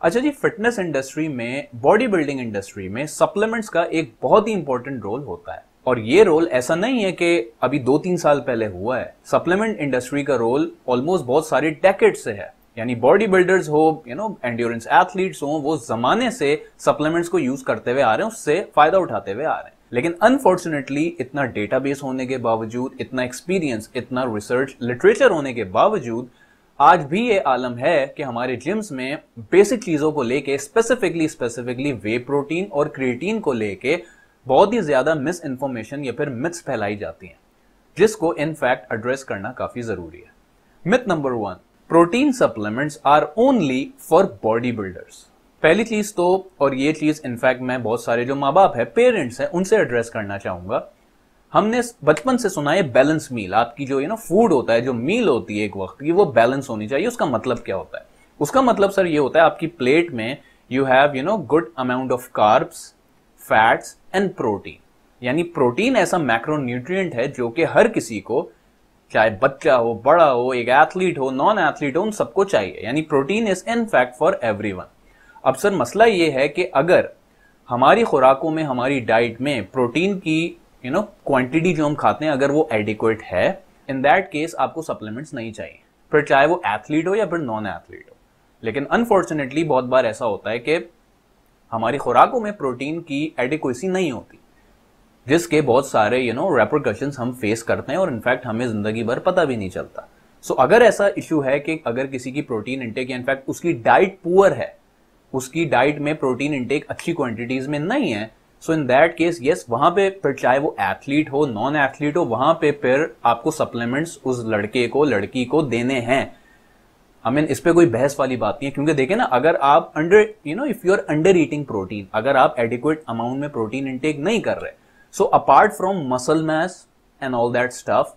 अच्छा जी, fitness industry में, body building industry में सप्लीमेंट्स का एक बहुत ही इंपॉर्टेंट रोल होता है। और ये रोल ऐसा नहीं है कि अभी 2-3 साल पहले हुआ है। सप्लीमेंट इंडस्ट्री का रोल ऑलमोस्ट बहुत सारी डेकेड से है। यानी बॉडी बिल्डर्स हो, एंड्योरेंस एथलीट्स हो, वो जमाने से सप्लीमेंट्स को यूज करते हुए आ रहे हैं, उससे फायदा उठाते हुए आ रहे हैं। लेकिन अनफॉर्चुनेटली इतना डेटाबेस होने के बावजूद, इतना एक्सपीरियंस, इतना रिसर्च लिटरेचर होने के बावजूद आज भी ये आलम है कि हमारे जिम्स में बेसिक चीजों को लेके, स्पेसिफिकली वे प्रोटीन और क्रिएटिन को लेके बहुत ही ज्यादा मिस इन्फॉर्मेशन या फिर मिथ्स फैलाई जाती हैं, जिसको इनफैक्ट एड्रेस करना काफी जरूरी है। Myth number 1, protein supplements are only for body builders. पहली चीज तो, और ये चीज इनफैक्ट मैं बहुत सारे जो माँ बाप है, पेरेंट्स हैं, उनसे एड्रेस करना चाहूंगा। हमने बचपन से सुना है बैलेंस मील। आपकी जो फूड होता है, जो मील होती है एक वक्त की, वो बैलेंस होनी चाहिए। उसका मतलब क्या होता है? उसका मतलब सर ये होता है, आपकी प्लेट में you have good amount of carbs, fats and protein. यानी प्रोटीन ऐसा मैक्रोन्यूट्रिएंट है जो कि हर किसी को, चाहे बच्चा हो, बड़ा हो, एक एथलीट हो, नॉन एथलीट हो, उन सबको चाहिए। यानी protein is in fact for everyone. अब सर मसला ये है कि अगर हमारी खुराकों में, हमारी डाइट में प्रोटीन की क्वांटिटी जो हम खाते हैं, अगर वो एडिक्वेट है, इन दैट केस आपको सप्लीमेंट्स नहीं चाहिए, फिर चाहे वो एथलीट हो या फिर नॉन एथलीट हो। लेकिन अनफॉर्चुनेटली बहुत बार ऐसा होता है कि हमारी खुराकों में प्रोटीन की एडिक्वेसी नहीं होती, जिसके बहुत सारे रेपरकशंस हम फेस करते हैं और इनफैक्ट हमें जिंदगी भर पता भी नहीं चलता। सो अगर ऐसा इश्यू है कि अगर किसी की प्रोटीन इंटेक, इनफैक्ट उसकी डाइट पुअर है, उसकी डाइट में प्रोटीन इंटेक अच्छी क्वांटिटीज में नहीं है, सो इन दैट केस यस, वहां पे फिर चाहे वो एथलीट हो, नॉन एथलीट हो, वहां पे फिर आपको सप्लीमेंट्स उस लड़के को, लड़की को देने हैं। आई मीन इस पे कोई बहस वाली बात नहीं है, क्योंकि देखें ना, अगर आप if you are under eating protein, अगर आप एडिक्वेट अमाउंट में प्रोटीन इंटेक नहीं कर रहे, so apart from muscle mass and all that stuff,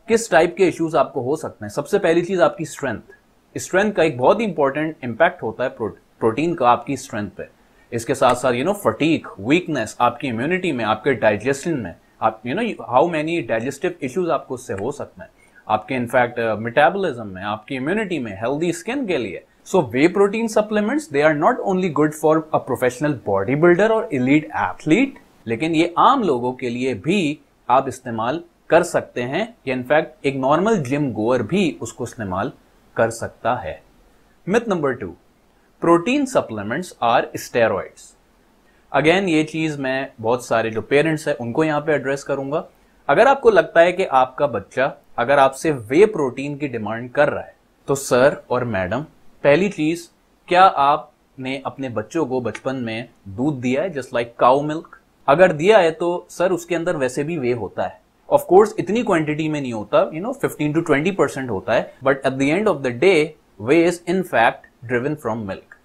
किस टाइप के इश्यूज आपको हो सकते हैं? सबसे पहली चीज आपकी स्ट्रेंथ का एक बहुत ही इंपॉर्टेंट इंपैक्ट होता है प्रोटीन का आपकी स्ट्रेंथ पे। इसके साथ साथ फटीग, वीकनेस, आपकी इम्यूनिटी में, आपके डाइजेशन में, आप हाउ मेनी डाइजेस्टिव इश्यूज आपको उससे हो सकते हैं, आपके इनफैक्ट मेटाबॉलिज्म में, आपकी इम्यूनिटी में, हेल्दी स्किन के लिए। So whey protein supplements, they are not only good for a professional body builder और एलीट एथलीट, लेकिन ये आम लोगों के लिए भी आप इस्तेमाल कर सकते हैं, या इनफैक्ट एक नॉर्मल जिम गोअर भी उसको इस्तेमाल कर सकता है। Myth number 2, protein supplements are steroids. Again ये चीज मैं बहुत सारे जो पेरेंट्स हैं उनको यहां पे एड्रेस करूंगा। अगर आपको लगता है कि आपका बच्चा अगर आपसे वे प्रोटीन की डिमांड कर रहा है, तो सर और मैडम, पहली चीज, क्या आपने अपने बच्चों को बचपन में दूध दिया है, जस्ट लाइक काउ मिल्क? अगर दिया है तो सर उसके अंदर वैसे भी वे होता है। ऑफ कोर्स इतनी क्वांटिटी में नहीं होता, 15 to 20% होता है, but at the end of the day way is in fact driven from milk.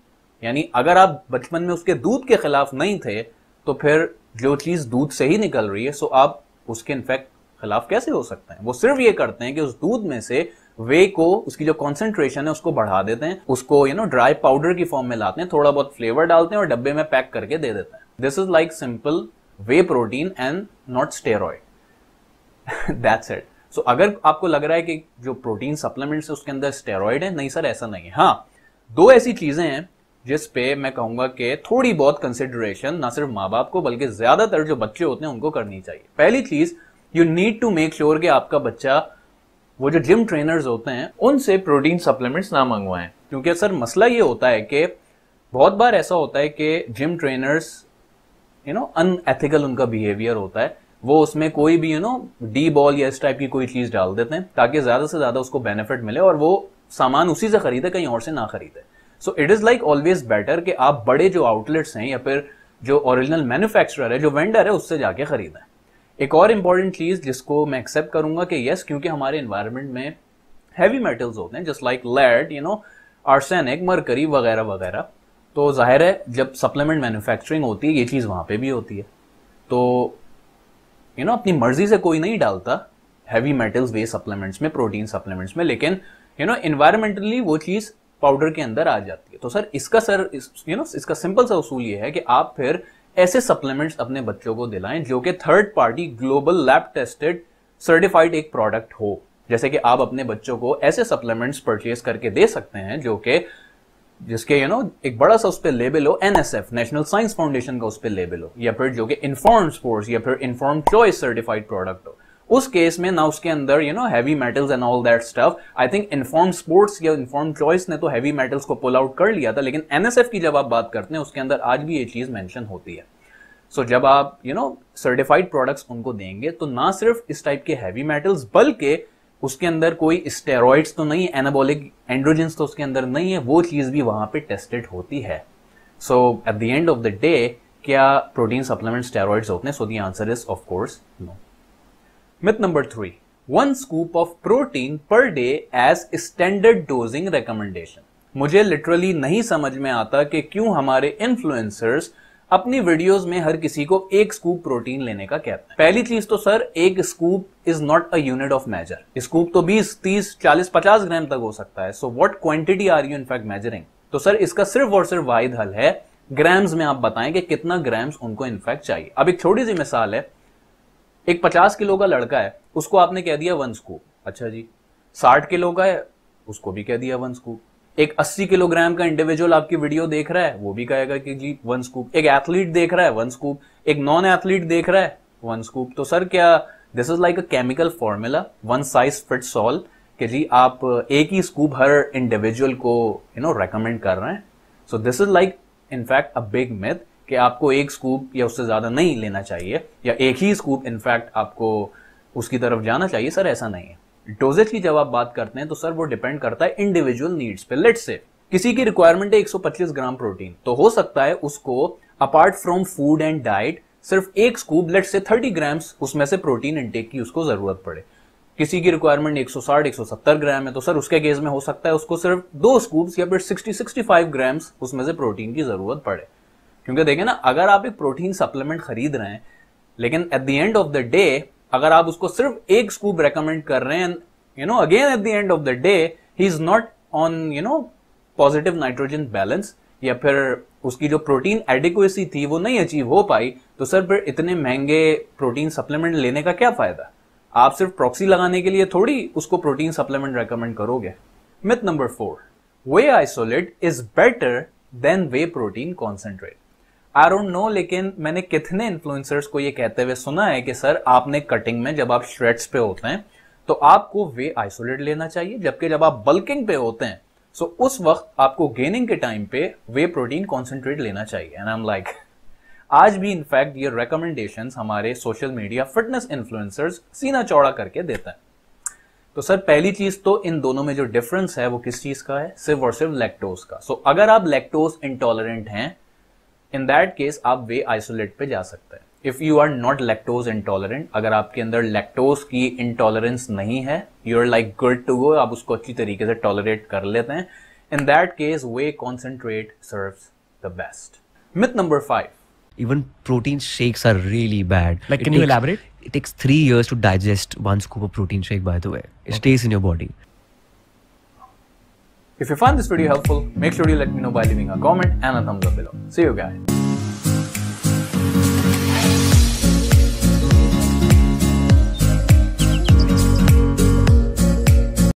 यानी अगर आप बचपन में उसके दूध के खिलाफ नहीं थे, तो फिर जो चीज दूध से ही निकल रही है, सो आप उसके इनफैक्ट खिलाफ कैसे हो सकते हैं? वो सिर्फ ये करते हैं कि उस दूध में से वे को, उसकी जो कॉन्सेंट्रेशन है उसको बढ़ा देते हैं, उसको ड्राई पाउडर की फॉर्म में लाते हैं, थोड़ा बहुत फ्लेवर डालते हैं और डब्बे में पैक करके दे देते हैं। This is like simple whey protein and not steroid. That's it. So अगर आपको लग रहा है कि जो प्रोटीन सप्लीमेंट्स है उसके अंदर स्टेरॉइड है, नहीं सर, ऐसा नहीं है। हाँ, 2 ऐसी चीजें हैं जिस पे मैं कहूंगा कि थोड़ी बहुत कंसिडरेशन ना सिर्फ माँ बाप को बल्कि ज्यादातर जो बच्चे होते हैं उनको करनी चाहिए। पहली चीज, you need to make sure कि आपका बच्चा, वो जो जिम ट्रेनर्स होते हैं, उनसे प्रोटीन सप्लीमेंट्स ना मंगवाएं। क्योंकि सर मसला ये होता है कि बहुत बार ऐसा होता है कि जिम ट्रेनर्स अनएथिकल उनका बिहेवियर होता है, वो उसमें कोई भी डी बॉल या इस टाइप की कोई चीज डाल देते हैं ताकि ज्यादा से ज्यादा उसको बेनिफिट मिले और वो सामान उसी से खरीदे, कहीं और से ना खरीदे। So it is like always better कि आप बड़े जो आउटलेट्स हैं या फिर जो ओरिजिनल मैन्युफैक्चरर है, जो वेंडर है, उससे जाके खरीदें। एक और इंपॉर्टेंट चीज जिसको मैं एक्सेप्ट करूंगा कि यस, क्योंकि हमारे एनवायरनमेंट में हैवी मेटल्स होते हैं, just like lead, arsenic, mercury वगैरह वगैरह, तो जाहिर है जब सप्लीमेंट मैन्युफैक्चरिंग होती है, ये चीज वहां पे भी होती है। तो अपनी मर्जी से कोई नहीं डालता हैवी मेटल्स वे सप्लीमेंट्स में, प्रोटीन सप्लीमेंट्स में, लेकिन एनवायरमेंटली वो चीज पाउडर के अंदर आ जाती है। तो सर इसका सिंपल सा उसूल ये है कि आप फिर ऐसे सप्लीमेंट्स अपने बच्चों को दिलाएं जो कि third party, global lab tested, certified एक प्रोडक्ट हो। जैसे कि आप अपने बच्चों को ऐसे सप्लीमेंट्स परचेज करके दे सकते हैं जो कि जिसके एक बड़ा सा उस पर लेबल हो NSF, नेशनल साइंस फाउंडेशन का उस पर लेबल हो, या फिर जो कि इन्फॉर्म्ड स्पोर्ट्स या फिर इन्फॉर्म्ड चॉइस सर्टिफाइड प्रोडक्ट हो, उस केस में ना उसके अंदर heavy metals and all that stuff. I think informed sports या इन्फॉर्म्ड चॉइस ने तो हैवी मेटल्स को पुल आउट कर लिया था, लेकिन NSF की जब आप बात करते हैं उसके अंदर आज भी ये चीज मेंशन होती है। सो जब आप सर्टिफाइड प्रोडक्ट्स उनको देंगे तो ना सिर्फ इस टाइप के हैवी मेटल्स, बल्कि उसके अंदर कोई स्टेरॉइड्स तो नहीं, एनाबॉलिक एंड्रोजेंस तो उसके अंदर नहीं है, वो चीज भी वहां पे टेस्टेड होती है। So at the end of the day क्या प्रोटीन सप्लीमेंट स्टेरॉइड्स होते हैं? So the answer is of course no. Myth number 3, 1 scoop of protein per day as standard dosing recommendation. मुझे लिटरली नहीं समझ में आता कि क्यों हमारे इन्फ्लुएंसर्स अपनी वीडियोस में हर किसी को 1 स्कूप प्रोटीन लेने का कहते हैं। पहली चीज तो sir, 1 scoop is not a unit of measure. Scoop तो 20, 30, 40, 50 ग्राम तक हो सकता है। So what quantity are you in fact measuring? तो सर इसका सिर्फ और सिर्फ वाहिद हल है ग्राम्स में। आप बताएं कि कितना ग्राम्स उनको इनफैक्ट चाहिए। अब एक छोटी सी मिसाल है, एक 50 किलो का लड़का है, उसको आपने कह दिया 1 स्कूप। अच्छा जी, 60 किलो का है, उसको भी कह दिया 1 स्कूप। एक 80 किलोग्राम का इंडिविजुअल आपकी वीडियो देख रहा है, वो भी कहेगा कि जी 1 स्कूप। एक एथलीट देख रहा है 1 स्कूप, एक नॉन एथलीट देख रहा है 1 स्कूप। तो सर क्या this is like a chemical formula, one size fits all, कि जी आप एक ही स्कूप हर इंडिविजुअल को रेकमेंड कर रहे हैं? So this is like in fact a big myth कि आपको 1 स्कूप या उससे ज्यादा नहीं लेना चाहिए, या एक ही स्कूप इनफैक्ट आपको उसकी तरफ जाना चाहिए। सर ऐसा नहीं है। डोजेज की जब आप बात करते हैं तो सर वो डिपेंड करता है इंडिविजुअल नीड्स पे। लेट्स से किसी की रिक्वायरमेंट है 125 ग्राम प्रोटीन, तो हो सकता है उसको apart from food and diet सिर्फ 1 स्कूप, लेट्स से 30 ग्राम्स उसमें से प्रोटीन इंटेक की उसको जरूरत पड़े। किसी की रिक्वायरमेंट 160, 170 ग्राम है, तो सर उसके केस में हो सकता है उसको सिर्फ 2 स्कूप्स या फिर 60, 65 ग्राम्स उसमें से प्रोटीन की जरूरत पड़े। क्योंकि देखें ना, अगर आप एक प्रोटीन सप्लीमेंट खरीद रहे हैं, लेकिन eight the end of the day अगर आप उसको सिर्फ 1 स्कूप रेकमेंड कर रहे हैं, again eight the end of the day he is not on positive nitrogen balance, या फिर उसकी जो प्रोटीन एडिक्वेसी थी वो नहीं अचीव हो पाई, तो सर फिर इतने महंगे प्रोटीन सप्लीमेंट लेने का क्या फायदा? आप सिर्फ प्रॉक्सी लगाने के लिए थोड़ी उसको प्रोटीन सप्लीमेंट रेकमेंड करोगे। Myth number 4, way isolate is better than way protein concentrate. I don't know, लेकिन मैंने कितने इन्फ्लुएंसर्स को ये कहते हुए सुना है कि सर आपने कटिंग में जब आप श्रेड्स पे होते हैं तो आपको वे आइसोलेट लेना चाहिए, जबकि जब आप बल्किंग पे होते हैं सो उस वक्त आपको गेनिंग के टाइम पे वे प्रोटीन कॉन्सेंट्रेट लेना चाहिए। एंड आई एम लाइक, आज भी इनफैक्ट ये रिकमेंडेशंस हमारे सोशल मीडिया फिटनेस इन्फ्लुएंसर्स सीना चौड़ा करके देते हैं। तो सर पहली चीज तो इन दोनों में जो डिफरेंस है वो किस चीज का है? सिर्फ और सिर्फ लैक्टोज का। सो अगर आप लैक्टोज इंटॉलरेंट हैं, इन दैट केस आप वे आइसोलेट पे जा सकते हैं। If you are not lactose intolerant, अगर आपके अंदर लैक्टोज की इंटॉलरेंस नहीं है, you are like good to go, आप उसको अच्छी तरीके से टॉलरेट कर लेते हैं, in that case whey concentrate serves the best. Myth number 5, even protein shakes are really bad. Like, can you elaborate? It takes 3 years to digest 1 scoop of protein shake, by the way. It stays in your body. if you find this video helpful, make sure you let me know by leaving a comment and a thumbs up below. See you guys.